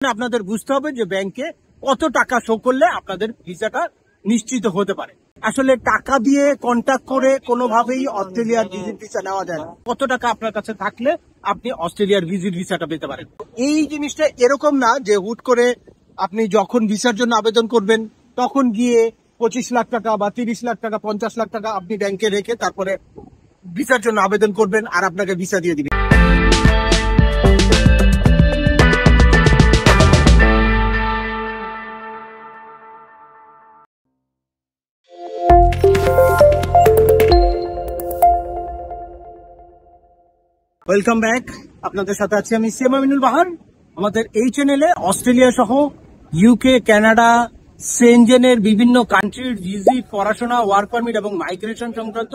আপনাদের বুঝতে হবে যে ব্যাংকে কত টাকা শো করলে আপনাদের ভিসাটা নিশ্চিত হতে পারে। আসলে টাকা দিয়ে কন্ট্যাক্ট করে কোনোভাবেই অস্ট্রেলিয়ার ভিজিট ভিসা নেওয়া যায় না। কত টাকা আপনার কাছে থাকলে আপনি অস্ট্রেলিয়ার ভিজিট ভিসাটা পেতে পারেন। এই জিনিসটা এরকম না যে হুট করে আপনি যখন ভিসার জন্য আবেদন করবেন তখন গিয়ে 25 লাখ টাকা বা 30 লাখ টাকা 50 লাখ টাকা আপনি ব্যাংকে রেখে তারপরে ভিসার জন্য আবেদন করবেন আর আপনাকে ভিসা দিয়ে দিবে। ওয়েলকাম ব্যাক, আপনাদের সাথে আছি আমি সিএম আমিনুল বাহার। আমাদের এই চ্যানেলে অস্ট্রেলিয়া সহ ইউকে, কানাডা, সেনজেনের বিভিন্ন কান্ট্রির ভিজিট, পড়াশোনা, ওয়ার্ক পারমিট এবং মাইগ্রেশন সংক্রান্ত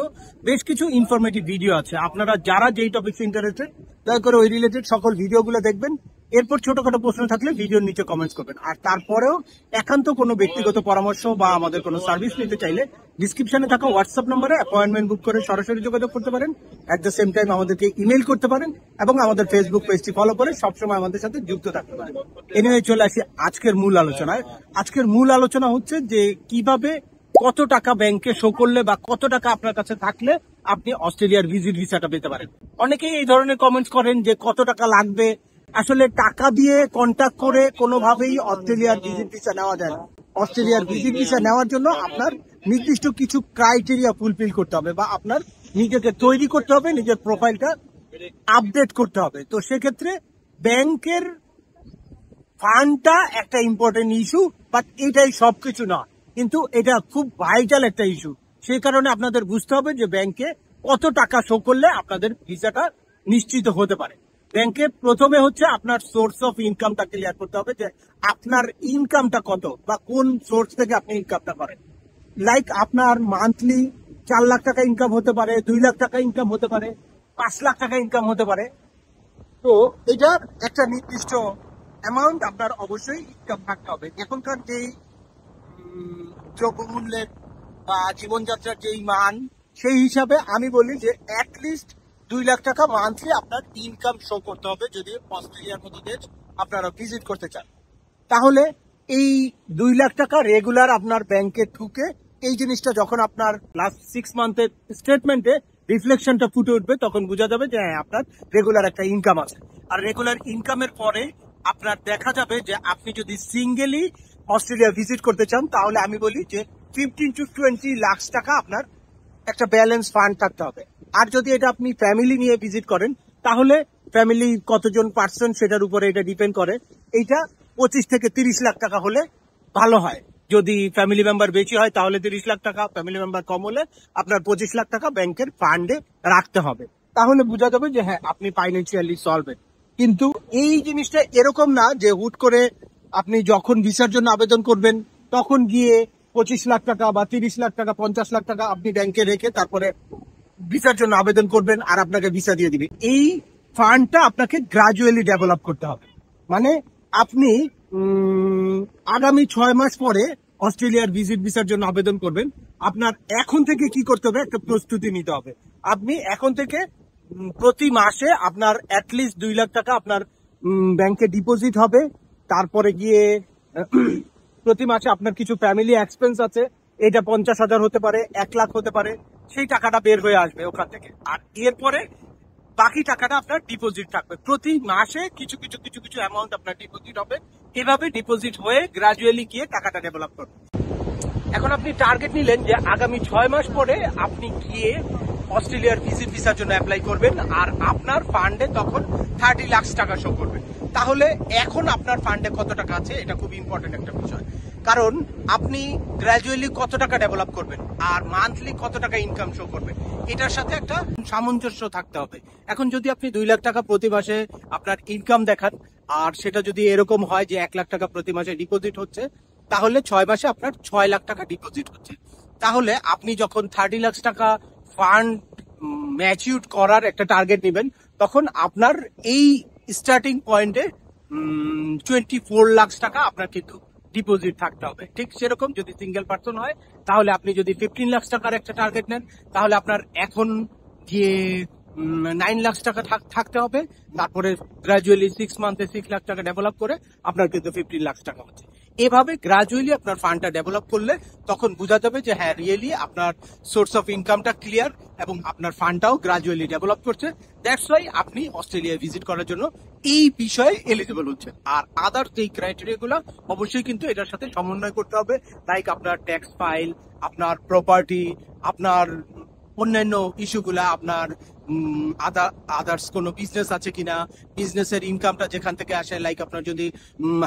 বেশ কিছু ইনফরমেটিভ ভিডিও আছে। আপনারা যারা যেই টপিকস ইন্টারেস্টেড দয়া করে ওই রিলেটেড সকল ভিডিওগুলো দেখবেন। এরপর ছোটখাটো প্রশ্ন থাকলে ভিডিওর নিচে কমেন্টস করবেন। আর তারপরেও একান্ত কোনো ব্যক্তিগত পরামর্শ বা আমাদের কোনো সার্ভিস নিতে চাইলে ডিসক্রিপশনে থাকা হোয়াটসঅ্যাপ নম্বরে অ্যাপয়েন্টমেন্ট বুক করে সরাসরি যোগাযোগ করতে পারেন। অ্যাট দ্য সেম টাইম আমাদেরকে ইমেল করতে পারেন এবং আমাদের ফেসবুক পেজটি ফলো করে সবসময় আমাদের সাথে যুক্ত থাকতে পারেন। এনিওয়ে চলে আসি আজকের মূল আলোচনায়। আজকের মূল আলোচনা হচ্ছে যে কিভাবে কত টাকা ব্যাংকে শো করলে বা কত টাকা আপনার কাছে থাকলে আপনি অস্ট্রেলিয়ার ভিজিট ভিসাটা পেতে পারেন। অনেকেই এই ধরনের কমেন্টস করেন যে কত টাকা লাগবে। আসলে টাকা দিয়ে কন্ট্যাক্ট করে কোনোভাবেই অস্ট্রেলিয়ার ভিজিট ভিসা নেওয়া যায় না। অস্ট্রেলিয়ার ভিজিট ভিসা নেওয়ার জন্য আপনার নির্দিষ্ট কিছু ক্রাইটেরিয়া ফুলফিল করতে হবে বা আপনার নিজেকে তৈরি করতে হবে, নিজের প্রোফাইলটা আপডেট করতে হবে। তো সেক্ষেত্রে ব্যাংকের ফান্ডটা একটা ইম্পর্টেন্ট ইস্যু, বাট এটাই সবকিছু না, কিন্তু এটা খুব ভাইটাল একটা ইস্যু। সেই কারণে আপনাদের বুঝতে হবে যে ব্যাংকে কত টাকা শো করলে আপনাদের ভিসাটা নিশ্চিত হতে পারে। ব্যাংকে প্রথমে হচ্ছে আপনার সোর্স অফ ইনকামটা ক্লিয়ার করতে হবে যে আপনার ইনকামটা কত বা কোন সোর্স থেকে আপনি ইনকামটা করেন। লাইক আপনার মান্থলি 4 লাখ টাকা ইনকাম হতে পারে, 2 লাখ টাকা ইনকাম হতে পারে, 5 লাখ টাকা ইনকাম হতে পারে। তো এটার একটা নির্দিষ্ট অ্যামাউন্ট আপনার অবশ্যই ইনকাম থাকতে হবে। এখনকার যেই দ্রব্যমূল্যের বা জীবনযাত্রার যেই মান, সেই হিসাবে আমি বলি যে অ্যাটলিস্ট 2 লাখ টাকা মান্থলি আপনার ইনকাম শো করতে হবে যদি অস্ট্রেলিয়ার মতো দেশ আপনারা ভিজিট করতে চান। তাহলে এই 2 লাখ টাকা রেগুলার আপনার ব্যাংকে ঢুকে এই জিনিসটা যখন আপনার লাস্ট 6 মান্থের স্টেটমেন্টে রিফ্লেকশনটা ফুটে উঠবে তখন বোঝা যাবে যে হ্যাঁ আপনার রেগুলার একটা ইনকাম আছে। আর রেগুলার ইনকামের পরে আপনার দেখা যাবে যে আপনি যদি সিঙ্গেলি অস্ট্রেলিয়া ভিজিট করতে চান তাহলে আমি বলি যে 15 to 20 লাখ টাকা আপনার একটা ব্যালেন্স ফান্ড থাকতে হবে। আর যদি এটা আপনি ফ্যামিলি নিয়ে ভিজিট করেন তাহলে ফ্যামিলি কতজন পার্সন সেটার উপরে এটা ডিপেন্ড করে। এইটা 25 থেকে 30 লাখ টাকা হলে ভালো হয়। যদি ফ্যামিলি মেম্বার বেশি হয় তাহলে 30 লাখ টাকা, ফ্যামিলি মেম্বার কম হলে আপনার 25 লাখ টাকা ব্যাংকের ফান্ডে রাখতে হবে। তাহলে বোঝা যাবে যে হ্যাঁ আপনি ফাইন্যান্সিয়ালি সলভেন্ট। কিন্তু এই জিনিসটা এরকম না যে হুট করে আপনি যখন ভিসার জন্য আবেদন করবেন তখন গিয়ে 25 লাখ টাকা বা 30 লাখ টাকা 50 লাখ টাকা আপনি ব্যাংকে রেখে তারপরে ভিসার জন্য আবেদন করবেন আর আপনাকে ভিসা দিয়ে দিবে। এই ফান্ডটা আপনাকে গ্রাজুয়ালি ডেভেলপ করতে হবে। মানে আপনি আগামী 6 মাস পরে অস্ট্রেলিয়ার ভিজিট ভিসার জন্য আবেদন করবেন। আপনার এখন থেকে কি করতে হবে, একটা প্রস্তুতি নিতে হবে। আপনি এখন থেকে প্রতি মাসে আপনার অ্যাটলিস্ট 2 লাখ টাকা আপনার ব্যাংকে ডিপোজিট হবে। তারপরে গিয়ে প্রতি মাসে আপনার কিছু ফ্যামিলি এক্সপেন্স আছে, এটা 50,000 হতে পারে, 1 লাখ হতে পারে, সেই টাকাটা বের হয়ে আসবে ওখান থেকে। আর এরপরে বাকি টাকাটা আপনার ডিপোজিট থাকবে। প্রতি মাসে কিছু কিছু কিছু কিছু অ্যামাউন্ট আপনার ডিপোজিট হবে। এভাবে ডিপোজিট হয়ে গ্রাজুয়ালি গিয়ে টাকাটা ডেভেলপ করবে। এখন আপনি টার্গেট নিলেন যে আগামী 6 মাস পরে আপনি গিয়ে অস্ট্রেলিয়ার ভিজিট ভিসার জন্য অ্যাপ্লাই করবেন আর আপনার ফান্ডে তখন 30 লাখ টাকা শো করবে। তাহলে এখন আপনার ফান্ডে কত টাকা আছে এটা খুব ইম্পর্টেন্ট একটা বিষয়। কারণ আপনি গ্র্যাজুয়ালি কত টাকা ডেভেলপ করবেন আর মান্থলি কত টাকা ইনকাম শো করবেন, এটার সাথে একটা সামঞ্জস্য থাকতে হবে। এখন যদি আপনি 2 লাখ টাকা প্রতি মাসে আপনার ইনকাম দেখান আর সেটা যদি এরকম হয় যে 1 লাখ টাকা প্রতি মাসে ডিপোজিট হচ্ছে, তাহলে 6 মাসে আপনার 6 লাখ টাকা ডিপোজিট হচ্ছে। তাহলে আপনি যখন 30 লাখ টাকা ফান্ড ম্যাচিউর করার একটা টার্গেট নেবেন তখন আপনার এই স্টার্টিং পয়েন্টে 24 লাখ টাকা আপনার কিন্তু ডিপোজিট থাকতে হবে। ঠিক সেরকম যদি সিঙ্গেল পার্সন হয় তাহলে আপনি যদি 15 লাখ টাকার একটা টার্গেট নেন তাহলে আপনার এখন যে 9 লাখ টাকা থাকতে হবে, তারপরে গ্রাজুয়ালি 6 মান্থে 6 লাখ টাকা ডেভেলপ করে আপনার কিন্তু 15 লাখ টাকা হচ্ছে। এভাবে গ্রাজুয়ালি আপনার ফান্ডটা ডেভেলপ করলে তখন বোঝা যাবে যে হ্যাঁ রিয়েলি আপনার সোর্স অফ ইনকামটা ক্লিয়ার এবং আপনার ফান্ডটাও গ্রাজুয়ালি ডেভেলপ করছে। দ্যাটস ওয়াই আপনি অস্ট্রেলিয়া ভিজিট করার জন্য এই বিষয়ে এলিজিবল হচ্ছেন। আর আদার যেই ক্রাইটেরিয়া গুলো অবশ্যই কিন্তু এটার সাথে সমন্বয় করতে হবে, লাইক আপনার ট্যাক্স ফাইল, আপনার প্রপার্টি, আপনার অন্যান্য ইস্যুগুলা, আপনার আদার্স কোনো বিজনেস আছে কিনা, বিজনেসের ইনকামটা যেখান থেকে আসে, লাইক আপনার যদি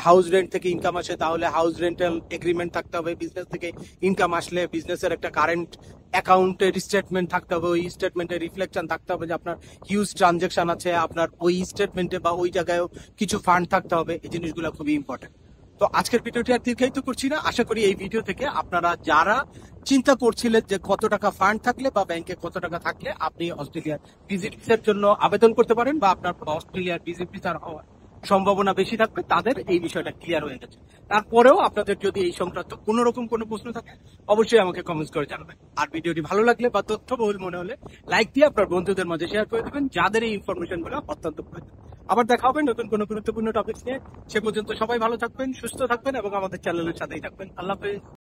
হাউস রেন্ট থেকে ইনকাম আসে তাহলে হাউস রেন্টাল এগ্রিমেন্ট থাকতে হবে, বিজনেস থেকে ইনকাম আসলে বিজনেসের একটা কারেন্ট অ্যাকাউন্টের স্টেটমেন্ট থাকতে হবে, ওই স্টেটমেন্টের রিফ্লেকশন থাকতে হবে যে আপনার হিউজ ট্রানজাকশন আছে, আপনার ওই স্টেটমেন্টে বা ওই জায়গায়ও কিছু ফান্ড থাকতে হবে। এই জিনিসগুলো খুবই ইম্পর্টেন্ট। তো আজকের ভিডিওটি আর দীর্ঘায়িত করছি না, আশা করি এই ভিডিও থেকে আপনারা যারা চিন্তা করছিলেন যে কত টাকা ফান্ড থাকলে বা ব্যাংকে কত টাকা থাকলে আপনি অস্ট্রেলিয়ার ভিজিট ভিসার জন্য আবেদন করতে পারেন বা আপনার অস্ট্রেলিয়ার ভিজিট ভিসার হওয়ার সম্ভাবনা বেশি থাকবে, তাদের এই বিষয়টা ক্লিয়ার হয়ে গেছে। তারপরেও আপনাদের যদি এই সংক্রান্ত কোনো রকম কোনো প্রশ্ন থাকে অবশ্যই আমাকে কমেন্টস করে জানাবেন। আর ভিডিওটি ভালো লাগলে বা তথ্যবহুল মনে হলে লাইক দিয়ে আপনার বন্ধুদের মাঝে শেয়ার করে দেবেন যাদের এই ইনফরমেশন গুলো অত্যন্ত প্রয়োজন। আবার দেখা হবে নতুন কোনো গুরুত্বপূর্ণ টপিক নিয়ে। সে পর্যন্ত সবাই ভালো থাকবেন, সুস্থ থাকবেন এবং আমাদের চ্যানেলের সাথেই থাকবেন। আল্লাহ হাফেজ।